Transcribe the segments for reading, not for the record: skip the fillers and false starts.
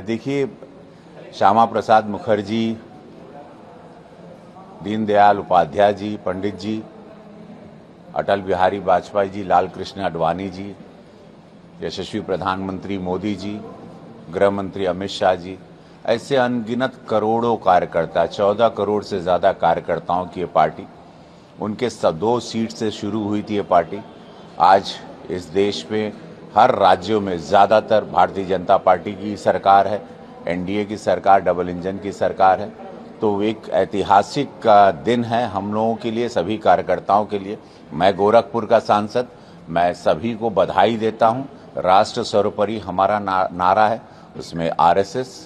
देखिए, श्यामा प्रसाद मुखर्जी, दीनदयाल उपाध्याय जी, पंडित जी, अटल बिहारी वाजपेयी जी, लाल कृष्ण आडवाणी जी, यशस्वी प्रधानमंत्री मोदी जी, गृह मंत्री अमित शाह जी, ऐसे अनगिनत करोड़ों कार्यकर्ता, 14 करोड़ से ज़्यादा कार्यकर्ताओं की ये पार्टी, उनके 2 सीट से शुरू हुई थी ये पार्टी। आज इस देश में हर राज्यों में ज़्यादातर भारतीय जनता पार्टी की सरकार है, एनडीए की सरकार, डबल इंजन की सरकार है। तो एक ऐतिहासिक दिन है हम लोगों के लिए, सभी कार्यकर्ताओं के लिए। मैं गोरखपुर का सांसद, मैं सभी को बधाई देता हूं। राष्ट्र सर्वोपरि हमारा नारा है, उसमें आरएसएस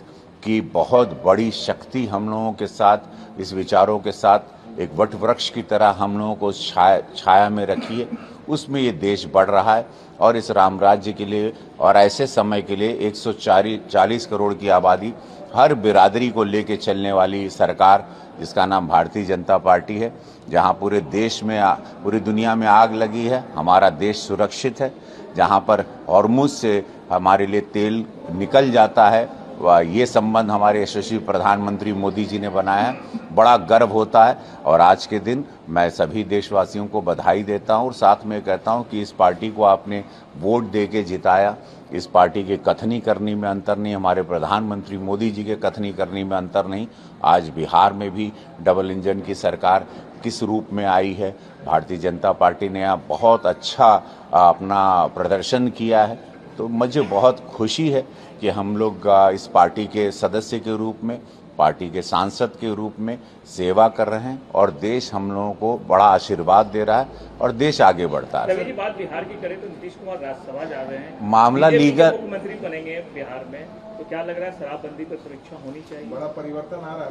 की बहुत बड़ी शक्ति हम लोगों के साथ, इस विचारों के साथ एक वट वृक्ष की तरह हम लोगों को छाया में रखी है। उसमें ये देश बढ़ रहा है और इस राम राज्य के लिए और ऐसे समय के लिए 140 करोड़ की आबादी, हर बिरादरी को लेके चलने वाली सरकार जिसका नाम भारतीय जनता पार्टी है, जहां पूरे देश में, पूरी दुनिया में आग लगी है, हमारा देश सुरक्षित है। जहां पर हॉर्मुज से हमारे लिए तेल निकल जाता है, ये संबंध हमारे यशस्वी प्रधानमंत्री मोदी जी ने बनाया है। बड़ा गर्व होता है और आज के दिन मैं सभी देशवासियों को बधाई देता हूं और साथ में कहता हूं कि इस पार्टी को आपने वोट दे के जिताया। इस पार्टी के कथनी करनी में अंतर नहीं, हमारे प्रधानमंत्री मोदी जी के कथनी करनी में अंतर नहीं। आज बिहार में भी डबल इंजन की सरकार किस रूप में आई है, भारतीय जनता पार्टी ने यहाँ बहुत अच्छा अपना प्रदर्शन किया है। तो मुझे बहुत खुशी है कि हम लोग इस पार्टी के सदस्य के रूप में, पार्टी के सांसद के रूप में सेवा कर रहे हैं और देश हम लोगों को बड़ा आशीर्वाद दे रहा है और देश आगे बढ़ता है। अगर बात बिहार की करें तो नीतीश कुमार राज्यसभा जा रहे हैं, मामला लीगल, मुख्यमंत्री बनेंगे बिहार में, तो क्या लग रहा है शराबबंदी पर समीक्षा होनी चाहिए? बड़ा परिवर्तन आ रहा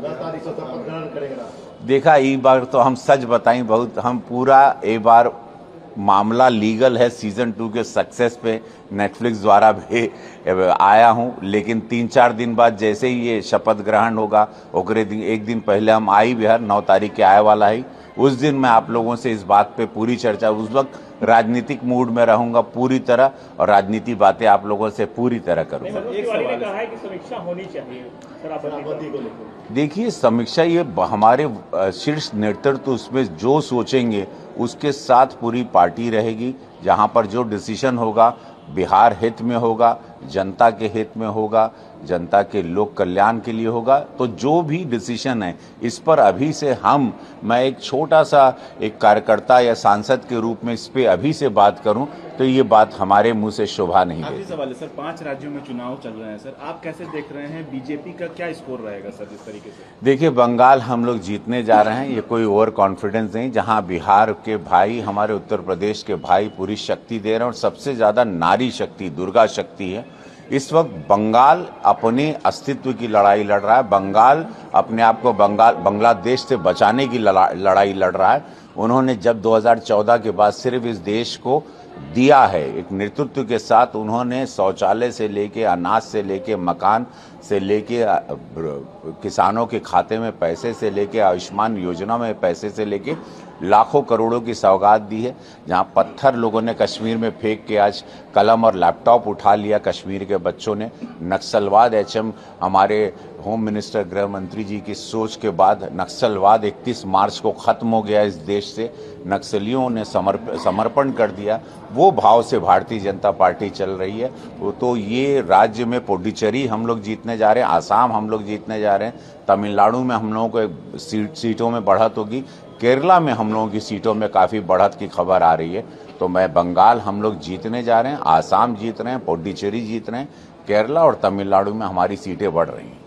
है। देखा, एक बार तो हम सच बताएं, बहुत हम पूरा एक बार मामला लीगल है सीजन 2 के सक्सेस पे नेटफ्लिक्स द्वारा भी आया हूं, लेकिन 3-4 दिन बाद जैसे ही ये शपथ ग्रहण होगा, ओकरे दिन एक दिन पहले हम आई बिहार, 9 तारीख के आए वाला है। उस दिन मैं आप लोगों से इस बात पे पूरी चर्चा, उस वक्त राजनीतिक मूड में रहूंगा पूरी तरह और राजनीति बातें आप लोगों से पूरी तरह करूंगा। कहा है कि समीक्षा होनी चाहिए शराबबंदी को लेकर। देखिए, समीक्षा ये हमारे शीर्ष नेतृत्व उसमें जो सोचेंगे उसके साथ पूरी पार्टी रहेगी। जहां पर जो डिसीजन होगा बिहार हित में होगा, जनता के हित में होगा, जनता के लोक कल्याण के लिए होगा। तो जो भी डिसीजन है इस पर अभी से मैं एक छोटा सा एक कार्यकर्ता या सांसद के रूप में इस पे अभी से बात करूं तो ये बात हमारे मुंह से शोभा नहीं देती। सवाल है सर, 5 राज्यों में चुनाव चल रहे हैं सर, आप कैसे देख रहे हैं, बीजेपी का क्या स्कोर रहेगा सर इस तरीके से? देखिए, बंगाल हम लोग जीतने जा रहे हैं, ये कोई ओवर कॉन्फिडेंस नहीं। जहां बिहार के भाई, हमारे उत्तर प्रदेश के भाई पूरी शक्ति दे रहे हैं और सबसे ज्यादा नारी शक्ति, दुर्गा शक्ति है। इस वक्त बंगाल अपने अस्तित्व की लड़ाई लड़ रहा है। बंगाल अपने आप को बांग्लादेश से बचाने की लड़ाई लड़ रहा है। उन्होंने जब 2014 के बाद सिर्फ इस देश को दिया है, एक नेतृत्व के साथ उन्होंने शौचालय से लेके, अनाज से लेके, मकान से लेके, किसानों के खाते में पैसे से लेके, आयुष्मान योजना में पैसे से लेके लाखों करोड़ों की सौगात दी है। जहां पत्थर लोगों ने कश्मीर में फेंक के आज कलम और लैपटॉप उठा लिया कश्मीर के बच्चों ने। नक्सलवाद, एचएम हमारे होम मिनिस्टर, गृह मंत्री जी की सोच के बाद नक्सलवाद 31 मार्च को खत्म हो गया इस देश से। नक्सलियों ने समर्पण कर दिया। वो भाव से भारतीय जनता पार्टी चल रही है। तो ये राज्य में पुडुचेरी हम लोग जीतने जा रहे हैं, आसाम हम लोग जीतने जा रहे हैं, तमिलनाडु में हम लोगों को सीटों में बढ़त होगी, केरला में हम लोगों की सीटों में काफ़ी बढ़त की खबर आ रही है। तो मैं बंगाल हम लोग जीतने जा रहे हैं, आसाम जीत रहे हैं, पुडुचेरी जीत रहे हैं, केरला और तमिलनाडु में हमारी सीटें बढ़ रही हैं।